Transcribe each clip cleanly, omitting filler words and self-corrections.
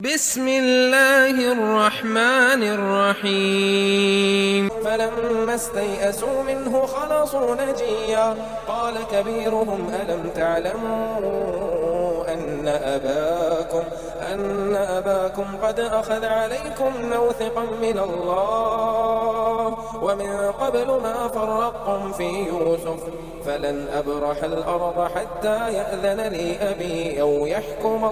بسم الله الرحمن الرحيم فلما استيئسوا منه خلصوا نجيا قال كبيرهم ألم تعلموا أن أباكم قد أخذ عليكم موثقا من الله ومن قبل ما فرقتم في يوسف فلن أبرح الأرض حتى يأذن لي أبي أو يحكم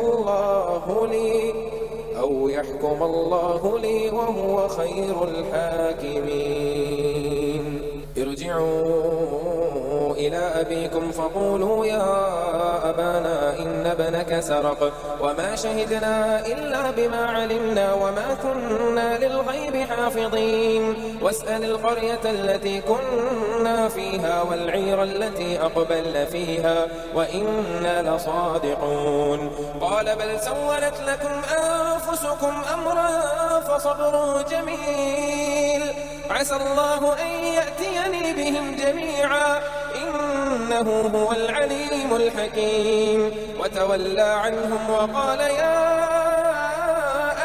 الله لي وهو خير الحاكمين ارجعوا إلى أبيكم فقولوا يا أبانا إن ابنك سرق وما شهدنا إلا بما علمنا وما كنا للغيب حافظين واسأل القرية التي كنا فيها والعير التي أقبلن فيها وإنا لصادقون قال بل سولت لكم أنفسكم أمرا فصبر جميل عسى الله أن يأتيني بهم جميعا إنه هو العليم الحكيم وتولى عنهم وقال يا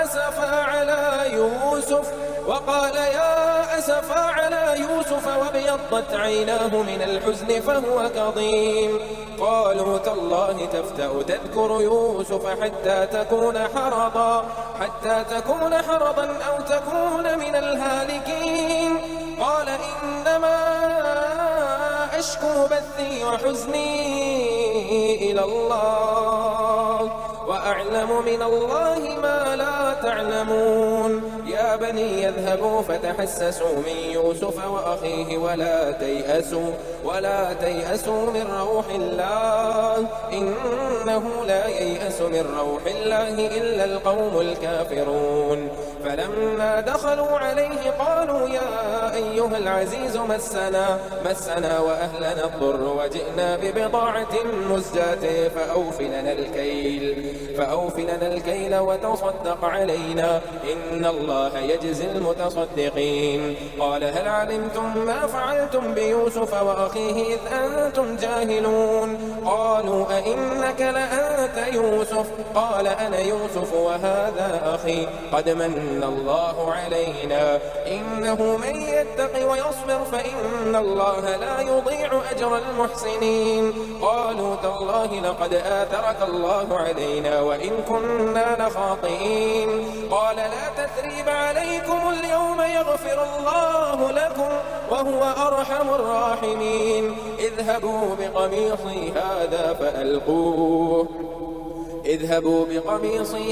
أسفا على يوسف وابيضت عيناه من الحزن فهو كظيم قالوا تالله تفتأ تذكر يوسف حتى تكون حرضا أو تكون من الهالكين قال إنما أشكو بثي وحزني إلى الله وأعلم من الله ما لا تعلمون يا بني يذهبوا فتحسسوا من يوسف وأخيه ولا تيأسوا من روح الله إنه لا ييأس من روح الله إلا القوم الكافرون فلما دخلوا عليه قالوا يا أيها العزيز مسنا وأهلنا الضر وجئنا ببضاعة مزجاة فأوف لنا الكيل وتصدق علينا إن الله يجزي المتصدقين قال هل علمتم ما فعلتم بيوسف وأخيه إذ أنتم جاهلون قالوا أئنك لأنت يوسف قال أنا يوسف وهذا أخي قد من الله علينا إنه من يتق ويصبر فإن الله لا يضيع أجر المحسنين قالوا تالله لقد آثرك الله علينا وإن كنا لخاطئين قال لا تثريب عليكم اليوم يغفر الله لكم وهو أرحم الراحمين اذهبوا بقميصي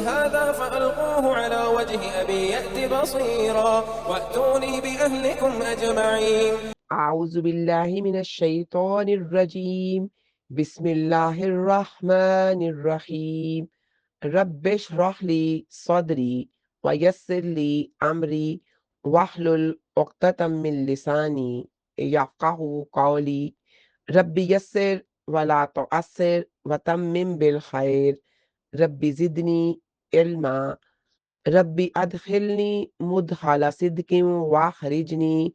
هذا فألقوه على وجه أبي يأت بصيرا وأتوني بأهلكم أجمعين أعوذ بالله من الشيطان الرجيم بسم الله الرحمن الرحيم رب اشرح لي صدري ويسر لي أمري واحلل عقدة من لساني يفقهوا قولي رب يسر ولا تعسر وتمم بالخير رب زدني علما رب أدخلني مدخل صدق واخرجني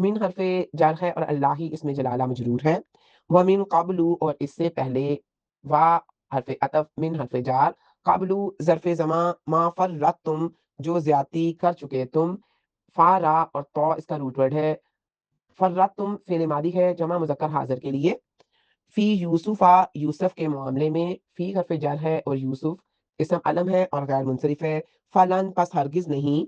من حرف جر ہے اور اللہ ہی اس میں جلالہ مجرور ہے، ومن قبلو اور اس سے پہلے، وا حرف عطف من حرف جار، قبلو ظرف زمان، ما فرطتم جو زیادتی کر چکے تم، فارا اور تو اس کا روٹ ورڈ ہے، فرطتم فعل ماضی ہے جمع مذکر حاضر کے لیے، فی یوسفا یوسف کے معاملے میں، فی حرف جر ہے اور یوسف اسم علم ہے اور غیر منصرف ہے، فلن پس ہرگز نہیں،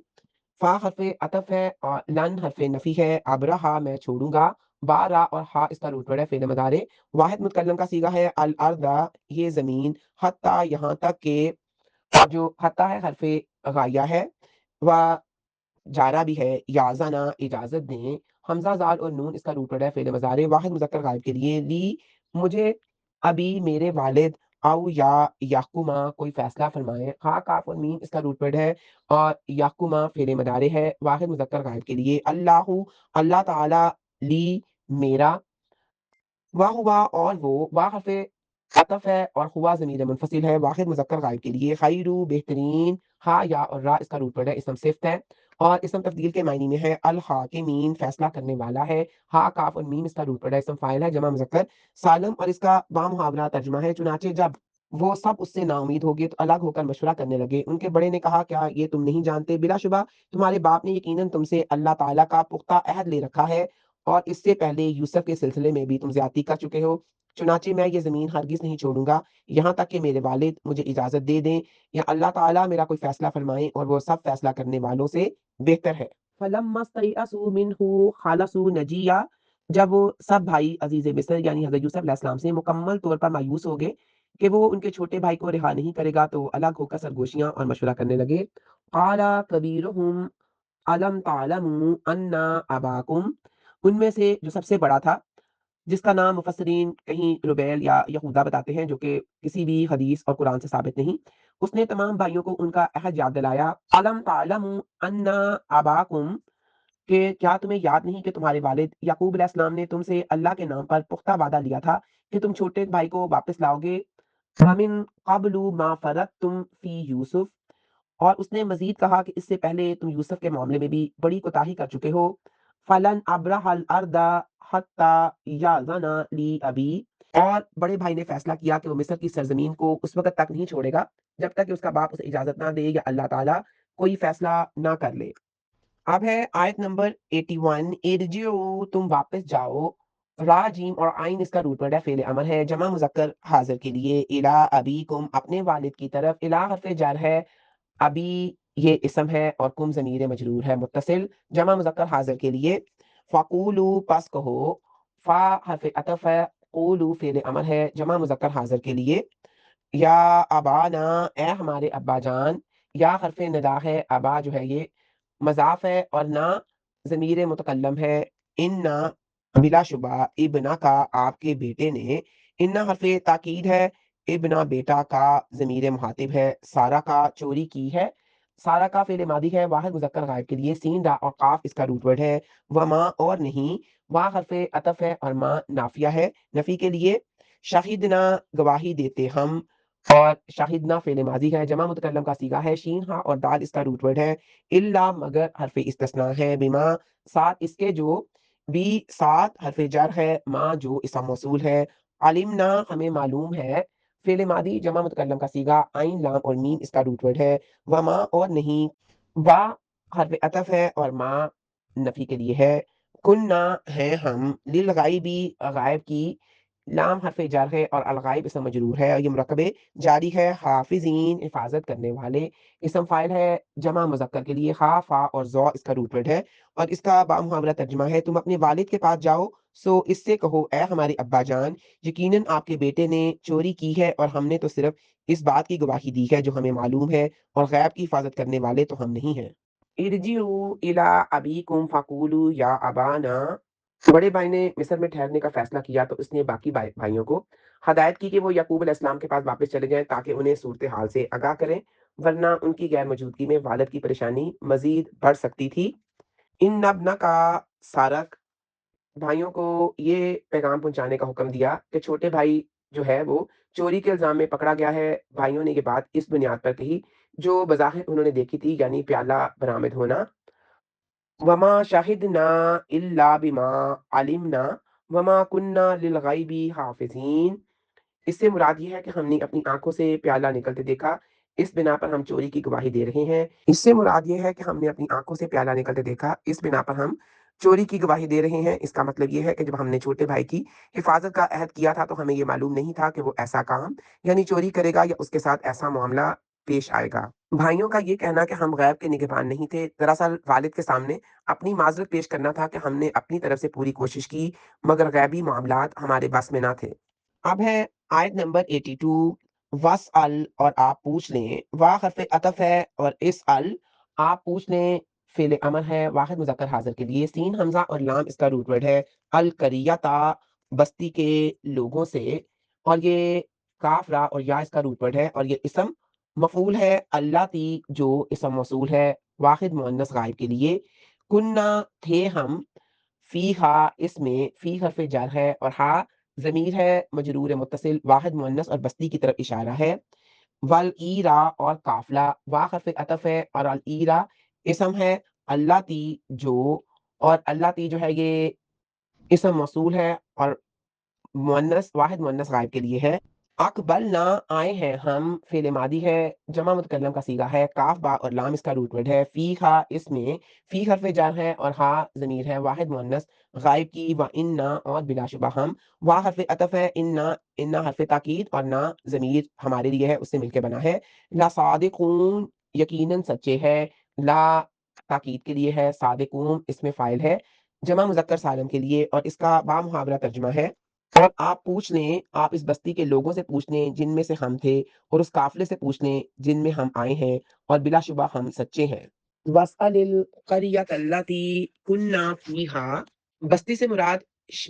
فا حرف عطف ہے اور لن حرف نفی ہے، ابرہا میں چھوڑوں گا، بارا اور ہا اس کا روٹ ورڈ ہے فعل مضارع، واحد متکلم کا صیغہ ہے الارض یہ زمین، حتی یہاں تک کہ، اور جو حتی ہے حرف غایہ ہے، و جارا بھی ہے، یازانا اجازت دیں، حمزہ زال اور نون اس کا روٹ ورڈ ہے فعل مضارع، واحد مذکر غائب کے لیے، لی مجھے، ابھی میرے والد، او یا یحکما کوئی فیصلہ فرمائے، ہا کاف اور میم اس کا روٹ ورڈ ہے اور یحکما فعل مضارع ہے، واحد مذکر غائب کے لیے، اللہ اللہ تعالی، لی میرا، واہ ہوا اور وہ، واہ حرف عطف ہے اور ہوا ضمیر منفصل ہے، واحد مذکر غائب کے لیے، خیرو بہترین، ہا یا اور را اس کا روٹ ورڈ ہے، اسم صفت ہے اور اسم تفضیل کے معنی میں ہے، الحاکمین فیصلہ کرنے والا ہے، ہا کاف اور میم اس کا روٹ ورڈ ہے، اسم فاعل ہے جمع مذکر سالم اور اس کا بامحاورہ ترجمہ ہے، چنانچہ جب وہ سب اس سے نا امید ہو گئے تو الگ ہو کر مشورہ کرنے لگے، ان کے بڑے نے کہا کیا یہ تم نہیں جانتے، بلا شبہ تمہارے باپ نے یقیناً تم سے اللہ تعالیٰ کا پختہ عہد لے رکھا ہے اور اس سے پہلے یوسف کے سلسلے میں بھی تم زیادتی کر چکے ہو، چنانچہ میں یہ زمین ہرگز نہیں چھوڑوں گا یہاں تک کہ میرے والد مجھے اجازت دے دیں یا اللہ تعالیٰ میرا کوئی فیصلہ فرمائیں اور وہ سب فیصلہ کرنے والوں سے بہتر ہے۔ فَلَمَّا اسْتَيْأَسُوا مِنْهُ خَلَصُوا نَجِيًّا جب وہ سب بھائی عزیز مصر یعنی حضرت یوسف علیہ السلام سے مکمل طور پر مایوس ہو گئے کہ وہ ان کے چھوٹے بھائی کو رہا نہیں کرے گا تو الگ ہو کر سرگوشیاں اور مشورہ کرنے لگے، قَالَ كَبِيرُهُمْ أَلَمْ تَعْلَمُوا أَنَّ أَبَاكُمْ ان میں سے جو سب سے بڑا تھا جس کا نام مفسرین کہیں روبیل یا یہودا بتاتے ہیں جو کہ کسی بھی حدیث اور قرآن سے ثابت نہیں، اس نے تمام بھائیوں کو ان کا عہد یاد دلایا، علم تعلموا ان اباکم کہ کیا تمہیں یاد نہیں کہ تمہارے والد یعقوب علیہ السلام نے تم سے اللہ کے نام پر پختہ وعدہ لیا تھا کہ تم چھوٹے بھائی کو واپس لاؤ گے، وَمِن قَبْلُ مَا فَرَطْتُمْ فِي یوسف اور اس نے مزید کہا کہ اس سے پہلے تم یوسف کے معاملے میں بھی بڑی کوتاہی کر چکے ہو، فلن ابرح الارض حتی یاذن لی ابی اور بڑے بھائی نے فیصلہ کیا کہ وہ مصر کی سرزمین کو اس وقت تک نہیں چھوڑے گا جب تک کہ اس کا باپ اسے اجازت نہ دے یا اللہ تعالیٰ کوئی فیصلہ نہ کر لے۔ اب ہے آیت نمبر 81، ارجعو تم واپس جاؤ، را جیم اور آئین اس کا روٹ ورڈ ہے فعل امر ہے جمع مذکر حاضر کے لیے، الی ابیکم اپنے والد کی طرف، الی حرف جر ہے، ابھی یہ اسم ہے اور کم ضمیر مجرور ہے متصل جمع مذکر حاضر کے لیے، فقولو پس کہو، فا حرف عطف ہے، قولو فعل امر ہے جمع مذکر حاضر کے لیے، یا ابانا اے ہمارے ابا جان، یا حرف ندا ہے، ابا جو ہے یہ مضاف ہے اور نہ ضمیر متکلم ہے، ان نہ بلا شبہ، ابنا کا آپ کے بیٹے نے، ان حرف تاکید ہے، ابنا بیٹا کا ضمیر مخاطب ہے، سارا کا چوری کی ہے، سارا کا فعل ماضی ہے واحد مذکر غائب کے لیے، سین را اور قاف اس کا روٹ ورڈ ہے، وما اور نہیں، وا حرف عطف ہے اور ما نافیہ ہے نفی کے لیے، شاہدنا گواہی دیتے ہم اور شاہدنا فعل ماضی ہے جمع متکلم کا صیغہ ہے، شین ہا اور دال اس کا روٹ ورڈ ہے، الا مگر حرف استثناء ہے، بما ساتھ اس کے جو، بی ساتھ حرف جر ہے، ما جو اسم موصول ہے، علمنا ہمیں معلوم ہے، فعل ماضی جمع متکلم کا صیغہ، عین لام اور میم اس کا روٹ ورڈ ہے، وما اور نہیں، وا حرف عطف ہے اور ما نفی کے لیے ہے، کننا ہیں ہم، للغائبی غائب کی، لام حرف جر ہے اور الغائب اسم مجرور ہے اور یہ مرکب جاری ہے، حافظین حفاظت کرنے والے، اسم فاعل ہے جمع مذکر کے لیے، خا فا اور زو اس کا روٹ ورڈ ہے اور اس کا بامحاورہ ترجمہ ہے، تم اپنے والد کے پاس جاؤ سو اس سے کہو اے ہمارے ابا جان، یقیناً آپ کے بیٹے نے چوری کی ہے اور ہم نے تو صرف اس بات کی گواہی دی ہے جو ہمیں معلوم ہے اور غیب کی حفاظت کرنے والے تو ہم نہیں ہیں۔ ارجعوا الی ابیکم فقولوا یا ابانا بڑے بھائی نے مصر میں ٹھہرنے کا فیصلہ کیا تو اس نے باقی بھائیوں کو ہدایت کی کہ وہ یعقوب علیہ السلام کے پاس واپس چلے جائیں تاکہ انہیں صورتحال سے آگاہ کریں ورنہ ان کی غیر موجودگی میں والد کی پریشانی مزید بڑھ سکتی تھی، ان نبنا کا سارک بھائیوں کو یہ پیغام پہنچانے کا حکم دیا کہ چھوٹے بھائی جو ہے وہ چوری کے الزام میں پکڑا گیا ہے، بھائیوں نے یہ بات اس بنیاد پر کہی جو بظاہر انہوں نے دیکھی تھی یعنی پیالہ برآمد ہونا، وما شاہدنا الا بما علمنا وما کننا للغیبی حافظین۔ اس سے مراد یہ ہے کہ ہم نے اپنی آنکھوں سے پیالہ نکلتے دیکھا، اس بنا پر ہم چوری کی گواہی دے رہے ہیں۔ اس سے مراد یہ ہے کہ ہم نے اپنی آنکھوں سے پیالہ نکلتے دیکھا، اس بنا پر ہم چوری کی گواہی دے رہے ہیں۔ اس کا مطلب یہ ہے کہ جب ہم نے چھوٹے بھائی کی حفاظت کا عہد کیا تھا تو ہمیں یہ معلوم نہیں تھا کہ وہ ایسا کام یعنی چوری کرے گا یا اس کے ساتھ ایسا معاملہ پیش آئے گا۔ بھائیوں کا یہ کہنا کہ ہم غیب کے نگہبان نہیں تھے، دراصل والد کے سامنے اپنی معذرت پیش کرنا تھا کہ ہم نے اپنی طرف سے پوری کوشش کی مگر غیبی معاملات ہمارے بس میں نہ تھے۔ اب ہے آیت نمبر 82، وَاسْأَلْ اور آپ پوچھ لیں، وا حرف عطف ہے اور اسأل آپ پوچھ لیں فعل امر ہے واحد مذکر حاضر کے لیے، سین حمزہ اور لام اس کا روٹ ورڈ ہے، القریتا بستی کے لوگوں سے، اور یہ کاف را اور یا اس کا روٹ ورڈ ہے، اور یہ اسم مفعول ہے اللہ تی جو اسم موصول ہے واحد مؤنث غائب کے لیے، کننا تھے ہم، فی ہا اس میں فی حرف جر ہے اور ہا ضمیر ہے مجرور متصل واحد مؤنث اور بستی کی طرف اشارہ ہے، والایرا اور قافلہ وا حرف عطف ہے اور الایرا اسم ہے اللہ تی جو، اور اللہ تی جو ہے یہ اسم موصول ہے اور مؤنث واحد مؤنث غائب کے لیے ہے۔ اقبلنا آئے ہیں ہم فعل ماضی ہے جمع متکلم کا صیغہ ہے، کاف با اور لام اس کا روٹ ورڈ ہے، فی ہا اس میں فی حرف جر ہے اور ہا ضمیر ہے واحد مؤنث غائب کی، و انا اور بلا شبہ ہم، وا حرف عطف ہے انا حرف تاکید اور نا ضمیر ہمارے لیے ہے اس سے مل کے بنا ہے، لا صادقون یقیناً سچے ہے، لا تاکید کے لیے ہے، صادقون اس میں فاعل ہے جمع مذکر سالم کے لیے، اور اس کا با محاورہ ترجمہ ہے، اور آپ پوچھ لیں آپ اس بستی کے لوگوں سے پوچھ لیں جن میں سے ہم تھے، اور اس قافلے سے پوچھ لیں جن میں ہم آئے ہیں، اور بلا شبہ ہم سچے ہیں۔ وَاسْأَلِ الْقَرْيَةَ الَّتِي كُنَّا فِيهَا، بستی سے مراد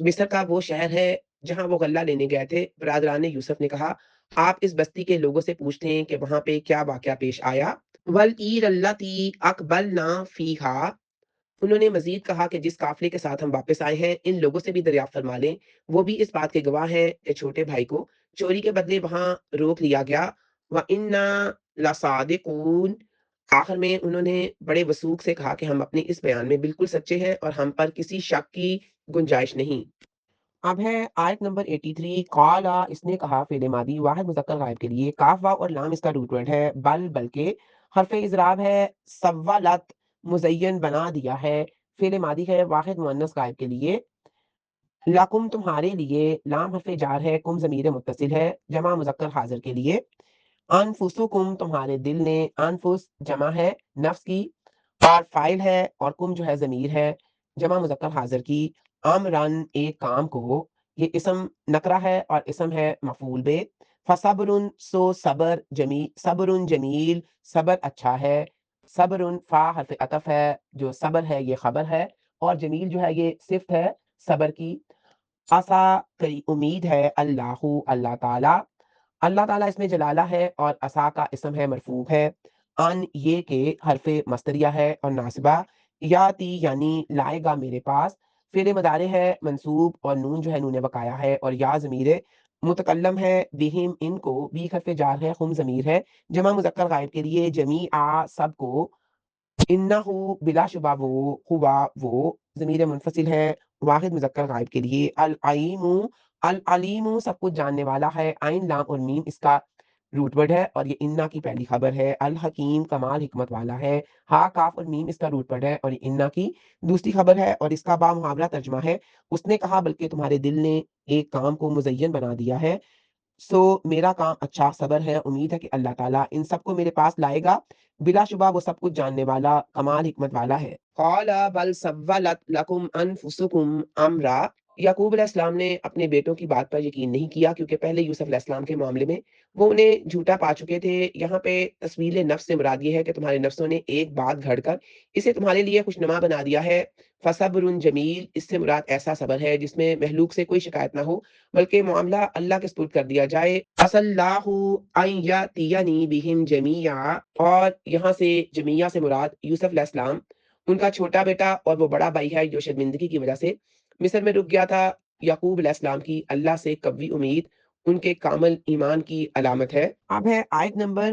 مصر کا وہ شہر ہے جہاں وہ غلہ لینے گئے تھے۔ برادران یوسف نے کہا آپ اس بستی کے لوگوں سے پوچھتے ہیں کہ وہاں پہ کیا واقعہ پیش آیا۔ وَالْعِيرَ الَّتِي أَقْبَلْنَا فِيهَا، انہوں نے مزید کہا کہ جس قافلے کے ساتھ ہم واپس آئے ہیں ان لوگوں سے بھی دریافت فرما لیں، وہ بھی اس بات کے گواہ ہیں کہ چھوٹے بھائی کو چوری کے بدلے وہاں روک لیا گیا، وَإِنَّا لَصَادِقُونَ، آخر میں انہوں نے بڑے وثوق سے کہا کہ ہم اپنے اس بیان میں بالکل سچے ہیں اور ہم پر کسی شک کی گنجائش نہیں۔ اب ہے آیت نمبر 83، قالا اس نے کہا فعل ماضی واحد مذکر غائب کے لیے، کاف واو اور لام اس کا روٹ ورڈ ہے، بل بلکہ حرف اضراب ہے، سولت مزین بنا دیا ہے، فعل ماضی ہے واحد مؤنث غائب کے لیے، لکم تمہارے لیے، لام حرف جار ہے، کم ضمیر متصل ہے جمع مذکر حاضر کے لیے، انفسکم تمہارے دل نے، انفس جمع ہے نفس کی اور فائل ہے، اور کم جو ہے ضمیر ہے جمع مذکر حاضر کی، امرن ایک کام کو، یہ اسم نکرہ ہے اور اسم ہے مفعول بے، فصبر سو صبر صبر جمیل صبر اچھا ہے، صبر فا حرف عطف ہے جو صبر ہے یہ خبر ہے، اور جمیل جو ہے یہ صفت ہے صبر کی، عسا کئی امید ہے، اللہ تعالی، اللہ تعالیٰ اس میں جلالہ ہے اور عصا کا اسم ہے مرفوع ہے، ان یہ کہ حرف مصدریہ ہے اور ناصبہ، یاتی یعنی لائے گا میرے پاس، فعل مضارع ہے منصوب اور نون جو ہے نون بقایا ہے، اور یا ضمیر متکلم ہے، بہم ان کو، بی حرف جار ہے، خم ضمیر ہے جمع مذکر غائب کے لیے، جمیع سب کو، انہو بلا شبہ وہ، ہوا وہ ضمیر منفصل ہے واحد مذکر غائب کے لیے، العلیم العلیم سب کچھ جاننے والا ہے، عین لام اور میم اس کا روٹ ورڈ ہے اور یہ انا کی پہلی خبر ہے، الحکیم کمال حکمت والا ہے، ہا کاف اور میم اس کا روٹ ورڈ ہے اور یہ انا کی دوسری خبر ہے، اور اس کا با محاورہ ترجمہ ہے، اس نے کہا بلکہ تمہارے دل نے ایک کام کو مزین بنا دیا ہے، سو میرا کام اچھا صبر ہے، امید ہے کہ اللہ تعالیٰ ان سب کو میرے پاس لائے گا، بلا شبہ وہ سب کچھ جاننے والا کمال حکمت والا ہے۔ قال بل سولت لکم انفسکم امرا، یعقوب علیہ السلام نے اپنے بیٹوں کی بات پر یقین نہیں کیا کیونکہ پہلے یوسف علیہ السلام کے معاملے میں وہ انہیں جھوٹا پا چکے تھے۔ یہاں پہ تصویل نفس سے مراد یہ ہے کہ تمہارے نفسوں نے ایک بات گھڑ کر اسے تمہارے لیے خوشنما بنا دیا ہے، فصبر جمیل اس سے مراد ایسا صبر ہے جس میں محلوق سے کوئی شکایت نہ ہو بلکہ معاملہ اللہ کے سپرد کر دیا جائے، عسى اللہ ان یاتینی بہم جمیعا، اور یہاں سے جمیعہ سے مراد یوسف علیہ السلام ان کا چھوٹا بیٹا اور وہ بڑا بھائی ہے جو شرمندگی کی وجہ سے مصر میں رک گیا تھا، یعقوب علیہ السلام کی اللہ سے قوی امید ان کے کامل ایمان کی علامت ہے۔ اب ہے آیت نمبر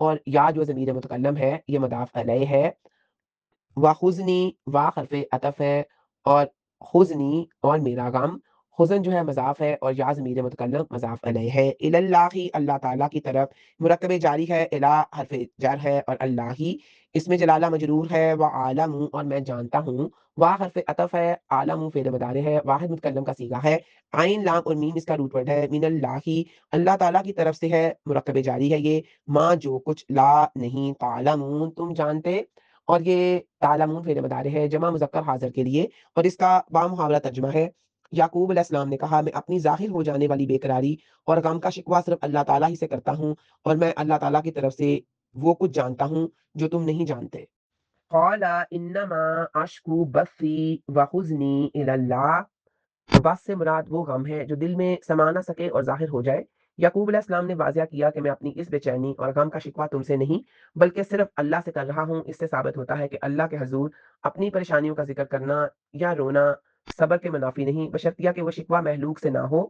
اور یا جو ضمیر متکلم ہے یہ مضاف الیہ ہے، وخذنی وا حرف عطف ہے، اور خذنی اور میرا غم، خزن جو ہے مضاف ہے اور یا ضمیر متکلم مضاف الیہ ہے، اللہ اللہ تعالیٰ کی طرف، مرکب جاری ہے، الہ حرف جر ہے اور اللہ ہی اس میں جلالہ مجرور ہے، وعالم اور میں جانتا ہوں، وا حرف عطف ہے، عالم فعل مضارع ہے، واحد متکلم کا صیغہ ہے، عین لام اور میم اس کا روٹ ورڈ ہے، من اللہ اللہ تعالیٰ کی طرف سے ہے، مرکب جاری ہے یہ، ماں جو کچھ، لا نہیں، تعلمون تم جانتے، اور یہ تعلمون فعل مضارع ہے جمع مذکر حاضر کے لیے، اور اس کا بامحاورہ ترجمہ ہے، یعقوب علیہ السلام نے کہا میں اپنی ظاہر ہو جانے والی بے قراری اور غم کا شکوہ صرف اللہ تعالیٰ ہی سے کرتا ہوں، اور میں اللہ تعالیٰ کی طرف سے وہ کچھ جانتا ہوں جو تم نہیں جانتے۔ قال انما اشکو بثی وحزنی الی اللہ، بس سے مراد وہ غم ہے جو دل میں سما نہ سکے اور ظاہر ہو جائے۔ یعقوب علیہ السلام نے واضح کیا کہ میں اپنی اس بے چینی اور غم کا شکوہ تم سے نہیں بلکہ صرف اللہ سے کر رہا ہوں۔ اس سے ثابت ہوتا ہے کہ اللہ کے حضور اپنی پریشانیوں کا ذکر کرنا یا رونا صبر کے منافی نہیں، بشرطیہ کہ وہ شکوہ محلوق سے نہ ہو۔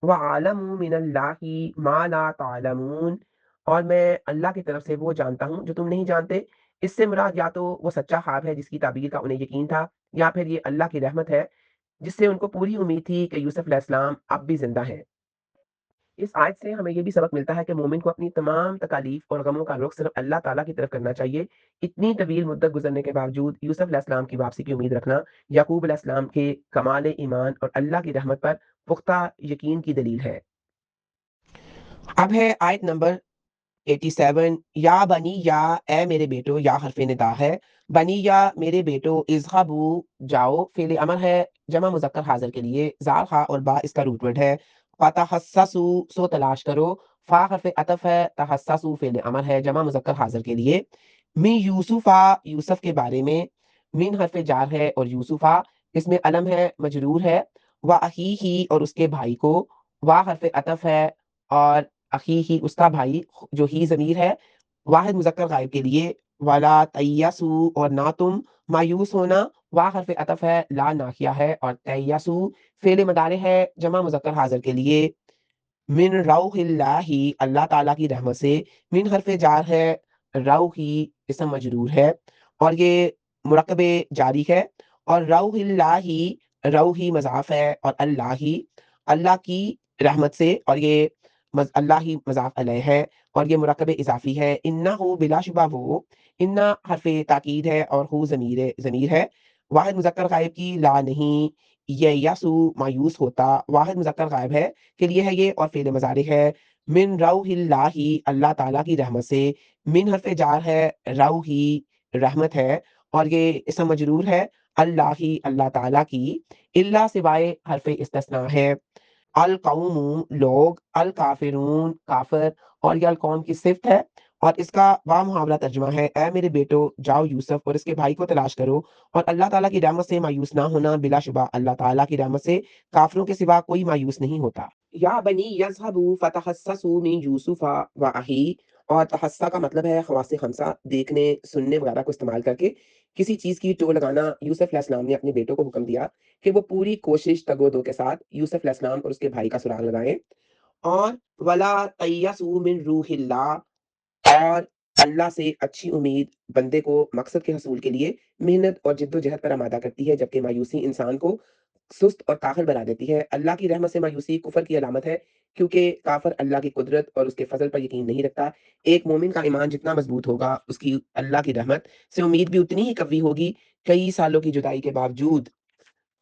وَعَلَمُوا مِنَ اللَّهِ مَا لَا تَعْلَمُونَ، اور میں اللہ کی طرف سے وہ جانتا ہوں جو تم نہیں جانتے۔ اس سے مراد یا تو وہ سچا خواب ہے جس کی تعبیر کا انہیں یقین تھا، یا پھر یہ اللہ کی رحمت ہے جس سے ان کو پوری امید تھی کہ یوسف علیہ السلام اب بھی زندہ ہیں۔ اس آیت سے ہمیں یہ بھی سبق ملتا ہے کہ مومن کو اپنی تمام تکالیف اور غموں کا رخ صرف اللہ تعالیٰ کی طرف کرنا چاہیے۔ اتنی طویل مدت گزرنے کے باوجود یوسف علیہ السلام کی واپسی کی امید رکھنا یعقوب علیہ السلام کے کمال ایمان اور اللہ کی رحمت پر پختہ یقین کی دلیل ہے۔ اب ہے آیت نمبر 87، یا بنی یا اے میرے بیٹو، یا حرف ندا ہے، بنی یا میرے بیٹو، اذهبوا جاؤ، فعل امر ہے جمع مذکر حاضر کے لیے، زال خا اور با اس کا روٹ ورڈ ہے، فتحسسوا سو تلاش کرو، فا حرف عطف ہے، تحسسوا فعل امر ہے جمع مذکر حاضر کے لیے، من یوسفا یوسف کے بارے میں، من حرف جار ہے اور یوسفا اس میں علم ہے مجرور ہے، و اخیہ اور اس کے بھائی کو، وا حرف عطف ہے اور اخی ہی اس کا بھائی جو ہی ضمیر ہے واحد مذکر غائب کے لیے، ولا تیسو اور نہ تم مایوس ہونا، وا حرف عطف ہے، لا ناحیہ ہے اور تیسو فعل مضارع ہے جمع مذکر حاضر کے لیے، من روح اللہ اللہ تعالیٰ کی رحمت سے، من حرف جار ہے، روح ہی اسم مجرور ہے اور یہ مرکب جاری ہے، اور روح اللہ روحی مضاف ہے اور اللہ کی رحمت سے، اور یہ اللہ ہی مضاف علیہ ہے اور یہ مرکب اضافی ہے، انہو بلا شبہ وہ، انا حرف تاکید ہے اور ہو ضمیر ہے، واحد مذکر غائب کی، لا نہیں، یہ یسو مایوس ہوتا، واحد مذکر غائب ہے کے لیے ہے یہ اور فعل مضارع ہے، من روح اللہ اللہ تعالیٰ کی رحمت سے، من حرف جار ہے، روحی رحمت ہے اور یہ اسم مجرور ہے، اللہ تعالیٰ کی، اللہ سوائے حرف استثناء ہے، القوم لوگ، الکافرون کافر، اور یہ القوم کی صفت ہے اور اس کا بامحاورہ ترجمہ ہے، اے میرے بیٹو جاؤ یوسف اور اس کے بھائی کو تلاش کرو اور اللہ تعالیٰ کی رحمت سے مایوس نہ ہونا، بلا شبہ اللہ تعالیٰ کی رحمت سے کافروں کے سوا کوئی مایوس نہیں ہوتا۔ یا بنی یذهبوا فتحسسوا من یوسف و اخی، اور تحسہ کا مطلب ہے خواص خمسہ، دیکھنے سننے وغیرہ کو استعمال کر کے کسی چیز کی ٹو لگانا۔ یوسف علیہ السلام نے اپنے بیٹوں کو حکم دیا کہ وہ پوری کوشش تگ و دو کے ساتھ یوسف علیہ السلام اور اس کے بھائی کا سراغ لگائیں، اور ولا تیسوا من روح اللہ، اور اللہ سے اچھی امید بندے کو مقصد کے حصول کے لیے محنت اور جد و جہد پر آمادہ کرتی ہے، جبکہ مایوسی انسان کو سست اور کاہل بنا دیتی ہے۔ اللہ کی رحمت سے مایوسی کفر کی علامت ہے کیونکہ کافر اللہ کی قدرت اور اس کے فضل پر یقین نہیں رکھتا۔ ایک مومن کا ایمان جتنا مضبوط ہوگا اس کی اللہ کی رحمت سے امید بھی اتنی ہی قوی ہوگی۔ کئی سالوں کی جدائی کے باوجود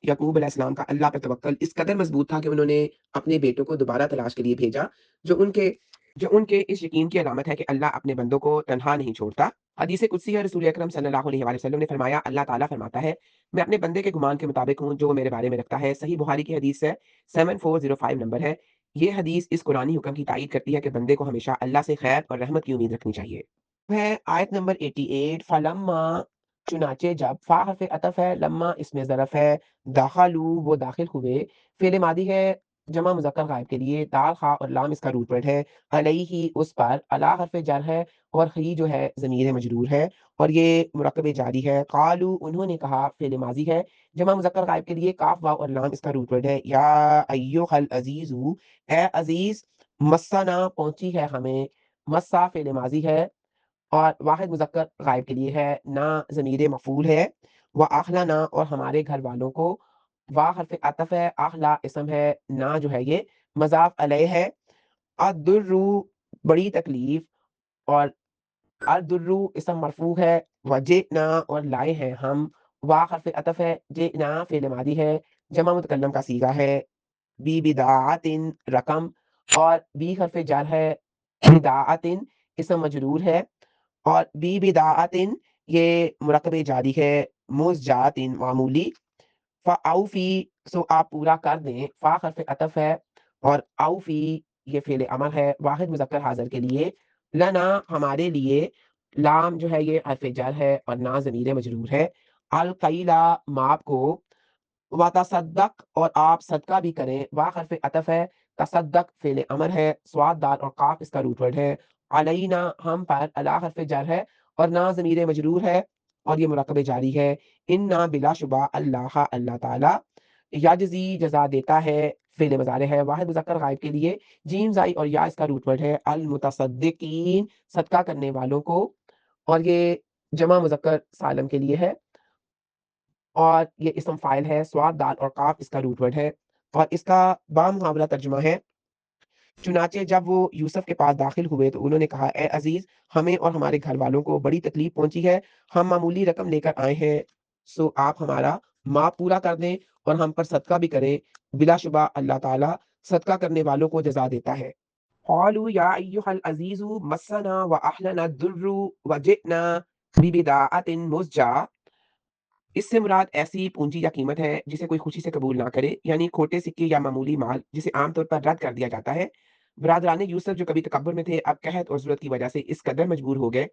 یعقوب علیہ السلام کا اللہ پر توکل اس قدر مضبوط تھا کہ انہوں نے اپنے بیٹوں کو دوبارہ تلاش کے لیے بھیجا، جو ان کے اس یقین کی علامت ہے کہ اللہ اپنے بندوں کو تنہا نہیں چھوڑتا۔ حدیث قدسی ہے، رسول اکرم صلی اللہ علیہ وآلہ وسلم نے فرمایا، اللہ تعالیٰ فرماتا ہے میں اپنے بندے کے گمان کے مطابق ہوں جو وہ میرے بارے میں رکھتا ہے۔ صحیح بخاری کی حدیث ہے، 7405 نمبر ہے۔ یہ حدیث اس قرآنی حکم کی تائید کرتی ہے کہ بندے کو ہمیشہ اللہ سے خیر اور رحمت کی امید رکھنی چاہیے۔ ہے آیت نمبر 88، فلما چنانچہ جب، فا حرف عطف ہے، لما اس میں ظرف ہے، داخلو وہ داخل ہوئے، فعل ماضی ہے جمع مذکر غائب کے لیے، دال خا اور لام اس کا روٹ ورڈ ہے، علیہ اس پر، علا حرف جر ہے اور خی جو ہے ضمیر مجرور ہے اور یہ مرکب جاری ہے، قالو انہوں نے کہا فعل ماضی ہے جمع مذکر غائب کے لیے، کاف واو اور لام اس کا روٹ ورڈ ہے، یا ایھا العزیز اے عزیز، مسنا پہنچی ہے ہمیں، مسا فعل ماضی ہے اور واحد مذکر غائب کے لیے ہے، نا ضمیر مفعول ہے، و اخلانا اور ہمارے گھر والوں کو، وا حرف عطف ہے، اخلا اسم ہے، نا جو ہے یہ مضاف علیہ ہے، الدرو بڑی تکلیف، اور الدرو اسم مرفوع ہے، وجئنا اور لائے ہیں ہم، وا حرف عطف ہے، جئنا فعل ماضی ہے، جمع متکلم کا صیغہ ہے، بی بداعت رقم، اور بی حرف جر ہے، بداعت اسم مجرور ہے، اور بی بداعت یہ مرکب جاری ہے، مزجات معمولی، فاوفی سو آپ پورا کر دیں، فا حرف عطف ہے، اور اوفی یہ فعل امر ہے واحد مذکر حاضر کے لیے، لنا ہمارے لیے، لام جو ہے یہ حرف جر ہے اور نا ضمیر مجرور ہے، القیلا ماپ کو، وتصدق اور آپ صدقہ بھی کریں، وا حرف عطف ہے، تصدق فعل امر ہے، صاد دال اور قاف اس کا روٹ ورڈ ہے، علینا ہم پر، الا حرف جر ہے اور نا ضمیر مجرور ہے اور یہ مرکب جاری ہے، انا بلا شبہ اللہ اللہ تعالی، یجزی جزا دیتا ہے، فعل مضارع ہے واحد مذکر غائب کے لیے، جیم زائی اور یا اس کا روٹ ورڈ ہے، المتصدقین صدقہ کرنے والوں کو، اور یہ جمع مذکر سالم کے لیے ہے، اور یہ اسم فاعل ہے، صاد دال اور قاف اس کا روٹ ورڈ ہے، اور اس کا بامحاورہ ترجمہ ہے، چنانچہ جب وہ یوسف کے پاس داخل ہوئے تو انہوں نے کہا، اے عزیز ہمیں اور ہمارے گھر والوں کو بڑی تکلیف پہنچی ہے، ہم معمولی رقم لے کر آئے ہیں، سو آپ ہمارا ماپ پورا کر دیں اور ہم پر صدقہ بھی کریں، بلا شبہ اللہ تعالیٰ صدقہ کرنے والوں کو جزا دیتا ہے۔ قالوا یا ایہا العزیز مسنا واہلنا الضر وجئنا ببضاعۃ مزجاۃ، اس سے مراد ایسی پونجی یا قیمت ہے جسے کوئی خوشی سے قبول نہ کرے، یعنی کھوٹے سکے یا معمولی مال جسے عام طور پر رد کر دیا جاتا ہے۔ برادران یوسف جو کبھی تکبر میں تھے اب قحط اور ضرورت کی وجہ سے اس قدر مجبور ہو گئے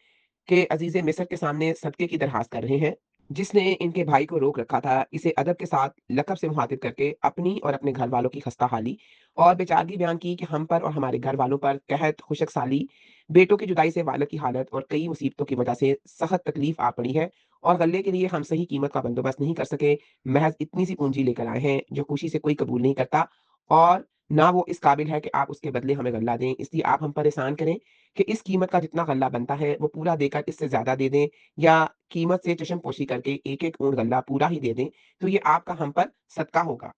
کہ عزیز مصر کے سامنے صدقے کی درخواست کر رہے ہیں، جس نے ان کے بھائی کو روک رکھا تھا، اسے ادب کے ساتھ لقب سے مخاطب کر کے اپنی اور اپنے گھر والوں کی خستہ حالی اور بیچارگی بیان کی کہ ہم پر اور ہمارے گھر والوں پر قحط، خشک سالی، بیٹوں کی جدائی سے والد کی حالت اور کئی مصیبتوں کی وجہ سے سخت تکلیف آ پڑی ہے، اور غلے کے لیے ہم صحیح قیمت کا بندوبست نہیں کر سکے، محض اتنی سی پونجی لے کر آئے ہیں جو خوشی سے کوئی قبول نہیں کرتا، اور نہ وہ اس قابل ہے کہ آپ اس کے بدلے ہمیں غلہ دیں، اس لیے آپ ہم پر احسان کریں کہ اس قیمت کا جتنا غلہ بنتا ہے وہ پورا دے کر اس سے زیادہ دے دیں، یا قیمت سے چشم پوشی کر کے ایک ایک اونٹ غلہ پورا ہی دے دیں، تو یہ آپ کا ہم پر صدقہ ہوگا۔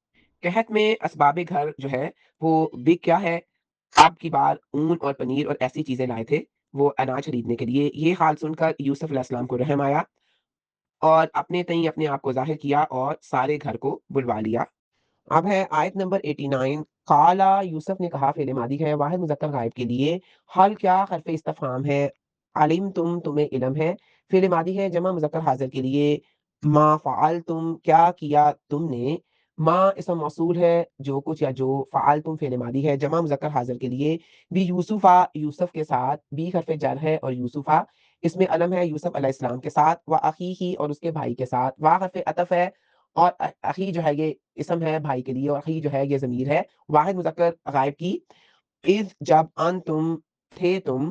قحط میں اسباب گھر جو ہے وہ بک کیا ہے، آپ کی بار اون اور پنیر اور ایسی چیزیں لائے تھے وہ اناج خریدنے کے لیے، یہ حال سن کر یوسف علیہ السلام کو رحم آیا اور اپنے تئیں اپنے آپ کو ظاہر کیا اور سارے گھر کو بلوا لیا۔ اب ہے آیت نمبر 89، قالا یوسف نے کہا، فعل ماضی ہے واحد مذکر غائب کے لیے، حل کیا حرف استفہام ہے، علم تم تمہیں علم ہے، فعل ماضی ہے جمع مذکر حاضر کے لیے، ما فعل تم کیا کیا تم نے، ما اسم موصول ہے جو کچھ یا جو، فعل تم فعل ماضی ہے جمع مذکر حاضر کے لیے، بھی یوسفا یوسف کے ساتھ، بھی حرف جر ہے اور یوسفا اس میں علم ہے یوسف علیہ السلام کے ساتھ، و اخیہ اور اس کے بھائی کے ساتھ، وا حرف عطف ہے، اور اخی جو ہے یہ اسم ہے بھائی کے لیے، اور اخی جو ہے یہ ضمیر ہے واحد مذکر غائب کی، اذ جب انتم تھے تم،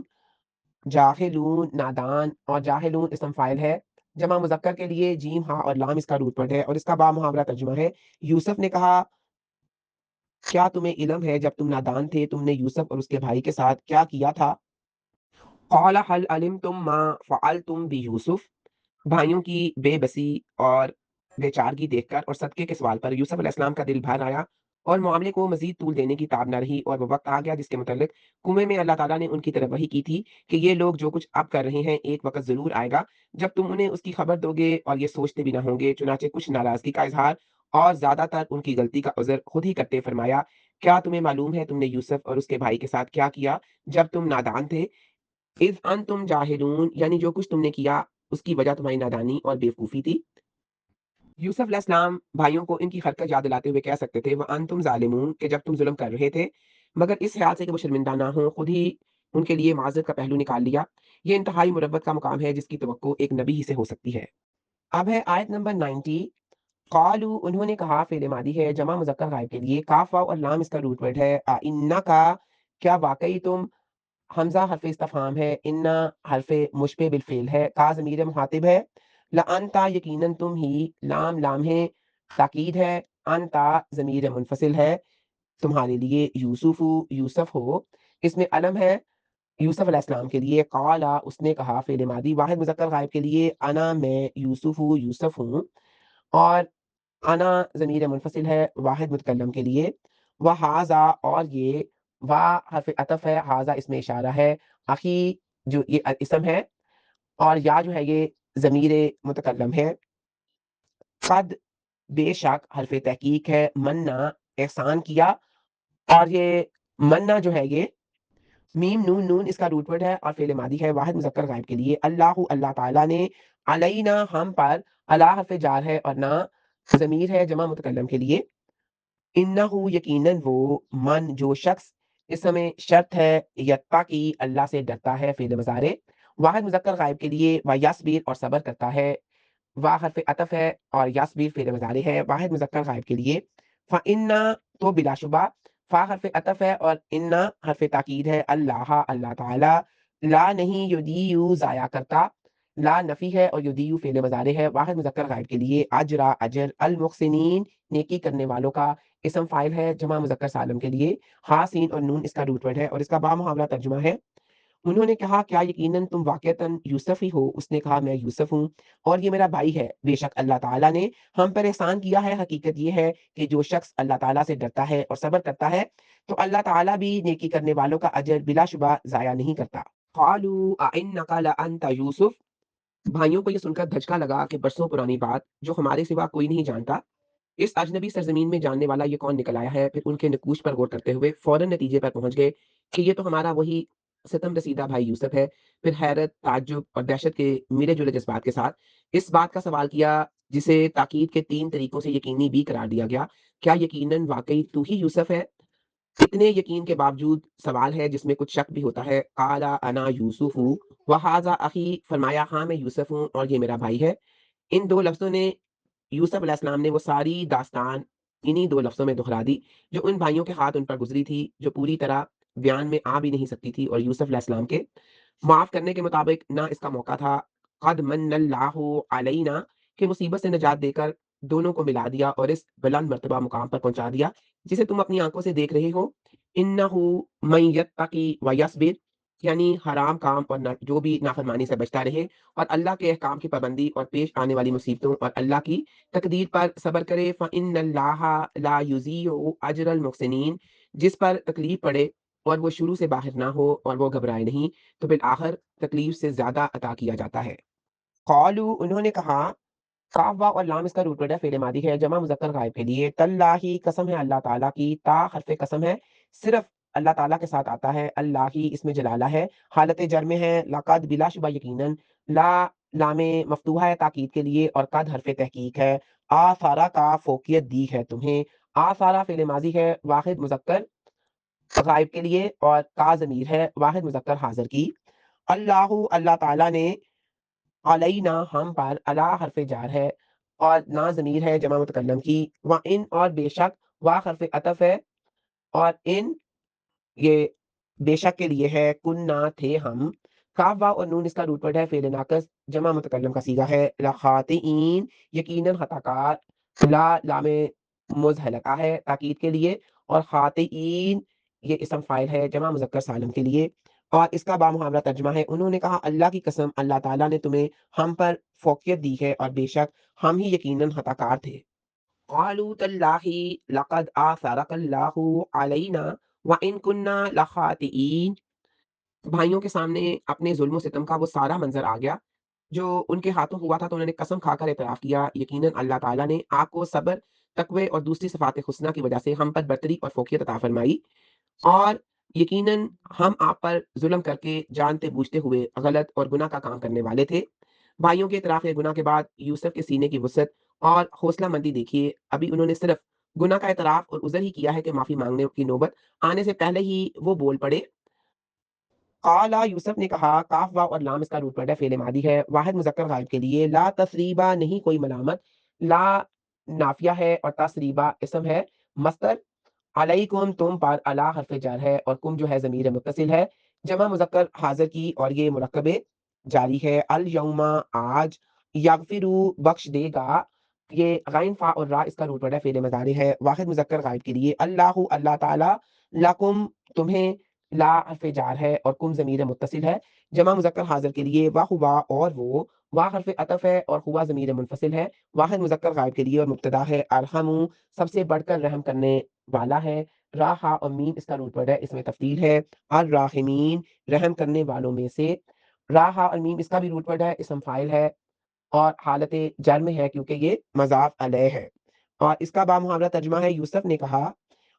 جاہلون نادان، اور جاہلون اسم فاعل ہے جمع مذکر کے لیے، جیم ہاں اور لام اس کا روٹ ورڈ ہے، اور اس کا با محاورہ ترجمہ ہے، یوسف نے کہا کیا تمہیں علم ہے جب تم نادان تھے تم نے یوسف اور اس کے بھائی کے ساتھ کیا کیا تھا، قال هل علمتم ما فعلتم بيوسف، بھائیوں کی بے بسی اور بے چارگی دیکھ کر اور صدقے کے سوال پر یوسف علیہ السلام کا دل بھر آیا اور معاملے کو مزید طول دینے کی تاب نہ رہی، اور وہ وقت آ گیا جس کے متعلق کنویں میں اللہ تعالیٰ نے ان کی طرف وحی کی تھی کہ یہ لوگ جو کچھ اب کر رہے ہیں ایک وقت ضرور آئے گا جب تم انہیں اس کی خبر دو گے اور یہ سوچتے بھی نہ ہوں گے، چنانچہ کچھ ناراضگی کا اظہار اور زیادہ تر ان کی غلطی کا عذر خود ہی کرتے فرمایا، کیا تمہیں معلوم ہے تم نے یوسف اور اس کے بھائی کے ساتھ کیا کیا جب تم نادان تھے، اذ انتم جاہلون یعنی جو کچھ تم نے کیا اس کی وجہ تمہاری نادانی اور بیوقوفی تھی۔ یوسف علیہ السلام بھائیوں کو ان کی حرکت یاد دلاتے ہوئے کہہ سکتے تھے، وَأَنْتُمْ ظَالِمُونَ کہ جب تم ظلم کر رہے تھے، مگر اس خیال سے کہ وہ شرمندہ نہ ہوں خود ہی ان کے لیے معذرت کا پہلو نکال لیا، یہ انتہائی مروت کا مقام ہے جس کی توقع ایک نبی ہی سے ہو سکتی ہے۔ اب ہے آیت نمبر 90، قالو انہوں نے کہا، فعل ماضی ہے جمع مذکر غائب کے لیے، کاف واو اور لام اس کا روٹ ورڈ ہے، کا کیا واقعی تم، حمزہ حرف استفہام ہے، انا حرف مشبہ بالفعل ہے، کا ضمیر مخاطب ہے، لانتا یقیناً تم ہی، لام لام ہے تاکید ہے، انتا ضمیر منفصل ہے تمہارے لیے، یوسف یوسف ہو اس میں علم ہے، یوسف علیہ السلام کے لیے، قالا اس نے کہا، فعل ماضی واحد مذکر غائب کے لیے، انا میں یوسف ہوں، یوسف ہوں، اور انا ضمیر منفصل ہے واحد متکلم کے لیے، وہذا اور یہ، وا حرف عطف ہے، ہاذا اس میں اشارہ ہے، اخی جو یہ اسم ہے، اور یا جو ہے یہ ضمیر متکلم ہے، قد بے شک حرف تحقیق ہے، منا احسان کیا، اور یہ منا جو ہے یہ میم نون نون اس کا روٹ ورڈ ہے اور فعل ماضی ہے واحد مذکر غائب کے لیے، اللہ اللہ تعالیٰ نے، علینا ہم پر، اللہ حرف جار ہے اور نہ ضمیر ہے جمع متکلم کے لیے، انہو یقیناً وہ، من جو شخص، اس میں شرط ہے، یتقی کی اللہ سے ڈرتا ہے، فعل مضارع واحد مذکر غائب کے لیے، و یصبر اور صبر کرتا ہے، وا حرف عطف ہے اور یصبر فعل مضارع ہے واحد مذکر غائب کے لیے، فإنا تو بلا شبہ، فا حرف عطف ہے اور انا حرف تاکید ہے، اللہ اللہ تعالی، لا نہیں یضیع ضائع کرتا، لا نفی ہے اور یضیع فعل مضارع ہے واحد مذکر غائب کے لیے، اجرا اجر، المحسنین نیکی کرنے والوں کا، اسم فاعل ہے جمع مذکر سالم کے لیے، ہا سین اور نون اس کا روٹ ورڈ ہے اور اس کا با محاورہ ترجمہ ہے، انہوں نے کہا کیا یقیناً تم واقعتاً یوسف ہی ہو، اس نے کہا میں یوسف ہوں اور یہ میرا بھائی ہے، بے شک اللہ تعالیٰ نے ہم پر احسان کیا ہے، حقیقت یہ ہے کہ جو شخص اللہ تعالیٰ سے ڈرتا ہے اور صبر کرتا ہے تو اللہ تعالیٰ بھی نیکی کرنے والوں کا اجر بلا شبہ ضائع نہیں کرتا۔ قالوا اِنَّكَ لَأَنْتَ یوسف، بھائیوں کو یہ سن کر دھچکا لگا کہ برسوں پرانی بات جو ہمارے سوا کوئی نہیں جانتا، اس اجنبی سرزمین میں جاننے والا یہ کون نکل آیا ہے، پھر ان کے نقوش پر غور کرتے ہوئے فوراً نتیجے پر پہنچ گئے کہ یہ تو ہمارا وہی ستم رسیدہ بھائی یوسف ہے، پھر حیرت، تعجب اور دہشت کے ملے جلے جذبات کے ساتھ اس بات کا سوال کیا جسے تاکید کے 3 طریقوں سے یقینی بھی قرار دیا گیا، کیا یقیناً واقعی تو ہی یوسف ہے؟ اتنے یقین کے باوجود سوال ہے جس میں کچھ شک بھی ہوتا ہے، قال انا یوسف ہوں وہذا اخی، فرمایا ہاں میں یوسف ہوں اور یہ میرا بھائی ہے، ان 2 لفظوں نے یوسف علیہ السلام نے وہ ساری داستان انہی 2 لفظوں میں دہرا دی جو ان بھائیوں کے ہاتھ ان پر گزری تھی، جو پوری طرح بیان میں آ بھی نہیں سکتی تھی، اور یوسف علیہ السلام کے معاف کرنے کے مطابق نہ اس کا موقع تھا، قد من اللہ علینا، کہ مصیبت سے نجات دے کر دونوں کو ملا دیا اور اس بلند مرتبہ مقام پر پہنچا دیا جسے تم اپنی آنکھوں سے دیکھ رہے ہو، انہو من یتقی و یصبر، یعنی حرام کام اور جو بھی نافرمانی سے بچتا رہے اور اللہ کے احکام کی پابندی اور پیش آنے والی مصیبتوں اور اللہ کی تقدیر پر صبر کرے، فإن اللہ لا یضیع اجر المحسنین، جس پر تکلیف پڑے اور وہ شروع سے باہر نہ ہو اور وہ گھبرائے نہیں تو بالآخر تکلیف سے زیادہ عطا کیا جاتا ہے۔ قالوا انہوں نے کہا، کاف واو اور لام اس کا روٹ ورڈ ہے، فعل ماضی ہے جمع مذکر غائب کے لیے، تاللہ قسم ہے اللہ تعالیٰ کی، تا حرف قسم ہے صرف اللہ تعالیٰ کے ساتھ آتا ہے، اللہ ہی اس میں جلالہ ہے، حالت جر میں ہے، لقد بلا شبہ یقیناً، لا لام مفتوحہ ہے تاکید کے لیے اور قد حرف تحقیق ہے، آثارا کا فوقیت دی ہے تمہیں، آثارا فعل ماضی ہے واحد مذکر غائب کے لیے اور کا ضمیر ہے واحد مذکر حاضر کی، اللہ اللہ تعالیٰ نے، علینا ہم پر، اللہ حرف جار ہے اور نا ضمیر ہے جمع متکلم کی، و ان اور بے شک، وا حرف عطف ہے اور ان یہ بے شک کے لیے ہے، کننا تھے ہم، کاف واو اور نون اس کا روٹ ورڈ ہے، فعل ناقص جمع متکلم کا صیغہ ہے، لخاطئین یقیناً خطا کار، لا لام مزحلقہ ہے تاکید کے لیے اور خاطئین یہ اسم فاعل ہے جمع مذکر سالم کے لیے، اور اس کا بامحاورہ ترجمہ ہے، انہوں نے کہا اللہ کی قسم اللہ تعالیٰ نے تمہیں ہم پر فوقیت دی ہے اور بے شک ہم ہی یقیناً خطا کار تھے۔ قالوا تاللہ لقد آثرک اللہ علینا وإن كنا لخاطئین، بھائیوں کے سامنے اپنے ظلم و ستم کا وہ سارا منظر آ گیا جو ان کے ہاتھوں ہوا تھا، تو انہوں نے قسم کھا کر اعتراف کیا یقیناً اللہ تعالیٰ نے آپ کو صبر، تقوی اور دوسری صفات حسنہ کی وجہ سے ہم پر برتری اور فوقیت عطا فرمائی، اور یقیناً ہم آپ پر ظلم کر کے جانتے بوجھتے ہوئے غلط اور گناہ کا کام کرنے والے تھے۔ بھائیوں کے اعتراف گناہ کے بعد یوسف کے سینے کی وسعت اور حوصلہ مندی دیکھیے، ابھی انہوں نے صرف گناہ کا اعتراف اور عذر ہی کیا ہے کہ معافی مانگنے کی نوبت آنے سے پہلے ہی وہ بول پڑے، قالا یوسف نے کہا، کاف واو اور لام اس کا روٹ ورڈ ہے، فعل ماضی ہے واحد مذکر غائب کے لیے، لا تثریبا نہیں کوئی ملامت، لا نافیہ ہے اور تثریبا اسم ہے مصدر، علیکم تم پر، علی حرف جر ہے اور کم جو ہے ضمیر متصل ہے جمع مذکر حاضر کی اور یہ مرکب جاری ہے، الیوم آج، یغفرو بخش دے گا، یہ غین فا اور را اس کا روٹ ورڈ ہے، فعل مضارع ہے واحد مذکر غائب کے لیے، اللہ اللہ تعالی، لکم تمہیں، لا حرف جار ہے اور کم ضمیر متصل ہے جمع مذکر حاضر کے لیے، واہ ہوا اور وہ، واہ حرف عطف ہے اور ہوا ضمیر منفصل ہے، واحد مذکر غائب کے لیے اور مبتدا ہے، ارحم سب سے بڑھ کر رحم کرنے والا ہے، راہا اور میم اس کا روٹ ورڈ ہے، اس میں تفصیل ہے، الراحمین رحم کرنے والوں میں سے، راہا اور میم اس کا بھی روٹ ورڈ ہے، اسم فاعل ہے اور حالت جر میں ہے کیونکہ یہ مضاف علیہ ہے، اور اس کا بامحاورہ ترجمہ ہے، یوسف نے کہا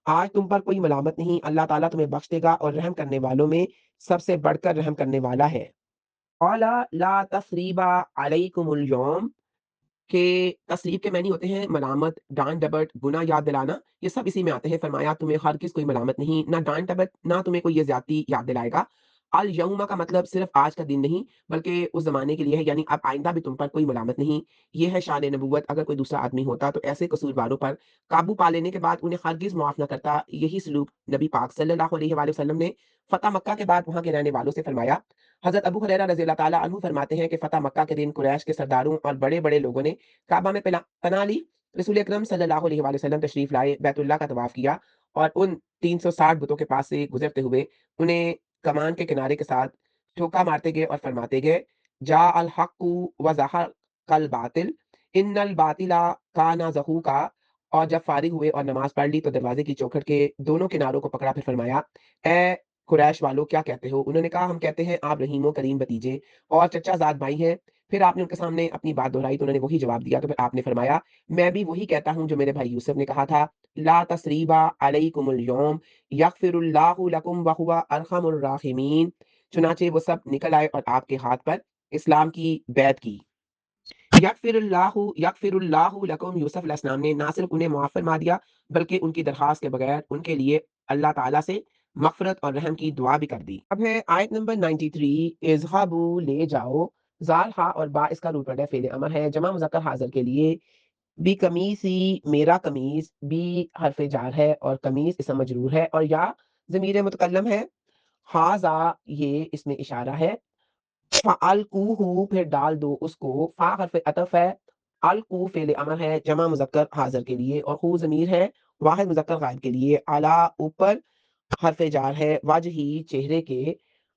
آج تم پر کوئی ملامت نہیں، اللہ تعالیٰ تمہیں بخش دے گا اور رحم کرنے والوں میں سب سے بڑھ کر رحم کرنے والا ہے۔ قال لا تثریب علیکم اليوم کہ تصریف کے معنی ہوتے ہیں ملامت، ڈانٹ ڈپٹ، گناہ یاد دلانا، یہ سب اسی میں آتے ہیں۔ فرمایا تمہیں ہرگز کوئی ملامت نہیں، نہ ڈانٹ ڈپٹ، نہ تمہیں کوئی یہ زیادتی یاد دلائے گا۔ الیوم کا مطلب صرف آج کا دن نہیں بلکہ اس زمانے کے لیے ہے، یعنی اب آئندہ بھی تم پر کوئی ملامت نہیں۔ یہ ہے شان نبوت، اگر کوئی دوسرا آدمی ہوتا تو ایسے قصورواروں پر قابو پا لینے کے بعد انہیں ہرگز معاف نہ کرتا۔ یہی سلوک نبی پاک صلی اللہ علیہ وآلہ وسلم نے فتح مکہ کے بعد وہاں کے رہنے والوں سے فرمایا۔ حضرت ابو ہریرہ رضی اللہ تعالیٰ عنہ فرماتے ہیں کہ فتح مکہ کے دن قریش کے سرداروں اور بڑے بڑے لوگوں نے کعبہ میں پناہ لی، رسول اکرم صلی اللہ علیہ وآلہ وسلم تشریف لائے، بیت اللہ کا طواف کیا اور ان 360 بتوں کے پاس سے گزرتے ہوئے انہیں کمان کے کنارے کے ساتھ ٹھوکا مارتے گئے اور فرماتے گئے جا الحق و زہق الباطل ان الباطل کان زہوقا، اور جب فارغ ہوئے اور نماز پڑھ لی تو دروازے کی چوکھٹ کے دونوں کناروں کو پکڑا، پھر فرمایا اے قریش والو کیا کہتے ہو؟ انہوں نے کہا ہم کہتے ہیں آپ رحیم و کریم بتیجے اور چچا زاد بھائی ہیں۔ پھر آپ نے ان کے سامنے اپنی بات دہرائی تو انہوں نے وہی جواب دیا، تو پھر آپ نے فرمایا میں بھی وہی کہتا ہوں جو میرے بھائی یوسف نے کہا تھا، لا تثریبا علیکم اليوم یغفر اللہ لکم وہو ارحم الراحمین۔ چنانچہ وہ سب نکل آئے اور آپ کے ہاتھ پر اسلام کی بیعت کی۔ یغفر اللہ لکم، یوسف علیہ السلام نے نہ صرف انہیں معاف فرما دیا بلکہ ان کی درخواست کے بغیر ان کے لیے اللہ تعالیٰ سے مغفرت اور رحم کی دعا بھی کر دی۔ اب ہے آیت نمبر 93، اذهبوا لے جاؤ، زال ہا اور با اس کا روٹ ورڈ ہے، فعل امر ہے، جمع مذکر حاضر کے لیے، بی قمیصی میرا قمیص، بی حرف جار ہے اور قمیص اسم مجرور ہے اور یا ضمیر متکلم ہے، ہاذا یہ اس میں اشارہ ہے، فَأَلْقُوهُ پھر ڈال دو اس کو، فا حرف عطف ہے، القو فعل امر ہے، جمع مذکر حاضر کے لیے اور ہو ضمیر ہے، واحد مذکر غائب کے لیے، اعلیٰ اوپر حرف جار ہے، وجہی چہرے کے،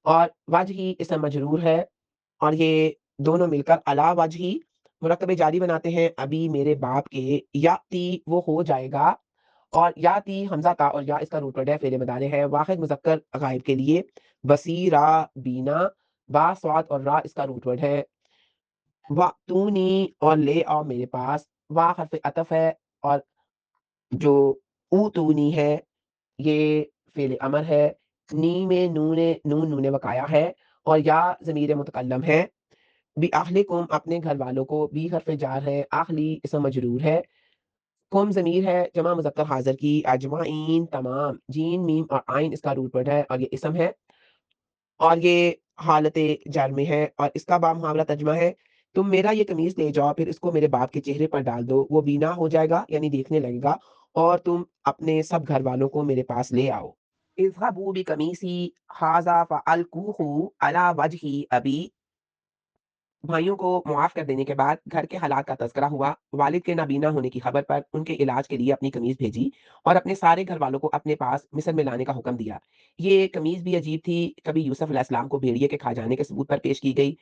اور وجہی اسم مجرور ہے اور یہ دونوں مل کر علا وجہی مرکب جاری بناتے ہیں، ابھی میرے باپ کے، یاتی وہ ہو جائے گا، اور یاتی حمزہ تا اور یا اس کا روٹ ورڈ ہے، فعل مضارع ہے، واحد مذکر غائب کے لیے، بصیرا بینا، با سواد اور را اس کا روٹ ورڈ ہے، وَأْتُونِی اور لے آؤ میرے پاس، وا حرف عطف ہے اور جو اوتونی ہے یہ فعل امر ہے، نی میں نون وقایا ہے اور یا ضمیر متکلم ہے، بھی اہلکم اپنے گھر والوں کو، بھی حرف جار ہے، اہلی اسم مجرور ہے، کم ضمیر ہے جمع مذکر حاضر کی، اجمعین تمام، جین میم اور آئین اس کا روٹ ورڈ ہے اور یہ اسم ہے اور یہ حالت جر میں ہے، اور اس کا بامحاورہ ترجمہ ہے تم میرا یہ قمیص لے جاؤ پھر اس کو میرے باپ کے چہرے پر ڈال دو، وہ بینا ہو جائے گا یعنی دیکھنے لگے گا، اور تم اپنے سب گھر والوں کو میرے پاس لے آؤ۔ اذهبوا بقمیصی ھذا فألقوه علی وجہ ابی، بھائیوں کو معاف کر دینے کے بعد گھر کے حالات کا تذکرہ ہوا، والد کے نابینا ہونے کی خبر پر ان کے علاج کے لیے اپنی قمیض بھیجی اور اپنے سارے گھر والوں کو اپنے پاس مصر میں لانے کا حکم دیا۔ یہ قمیض بھی عجیب تھی، کبھی یوسف علیہ السلام کو بھیڑیے کے کھا جانے کے ثبوت پر پیش کی گئی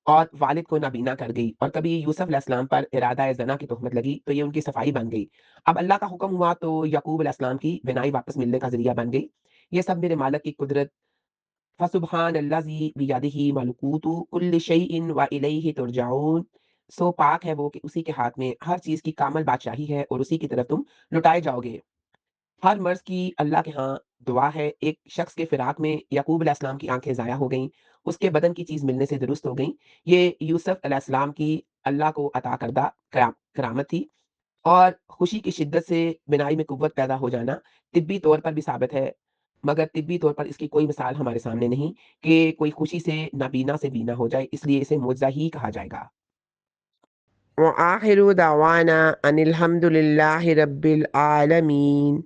اور والد کو نابینا کر گئی، اور کبھی یوسف علیہ السلام پر ارادہ زنا کی تہمت لگی تو یہ ان کی صفائی بن گئی۔ اب اللہ کا حکم ہوا تو یعقوب علیہ السلام کی بینائی واپس ملنے کا ذریعہ بن گئی۔ یہ سب میرے مالک کی قدرت، فسبحان الذی بیدہ ملکوت کل شیء والیہ ترجعون، سو پاک ہے وہ کہ اسی کے ہاتھ میں ہر چیز کی کامل بادشاہی ہے اور اسی کی طرف تم لوٹائے جاؤ گے۔ ہر مرض کی اللہ کے ہاں دعا ہے۔ ایک شخص کے فراق میں یعقوب علیہ السلام کی آنکھیں ضائع ہو گئیں، اس کے بدن کی چیز ملنے سے درست ہو گئیں، یہ یوسف علیہ السلام کی اللہ کو عطا کردہ کرامت تھی، اور خوشی کی شدت سے بینائی میں قوت پیدا ہو جانا طبی طور پر بھی ثابت ہے، مگر طبی طور پر اس کی کوئی مثال ہمارے سامنے نہیں کہ کوئی خوشی سے نابینا سے بینا ہو جائے، اس لیے اسے معجزہ ہی کہا جائے گا۔ وآخر دعوانا ان الحمد للہ رب العالمین۔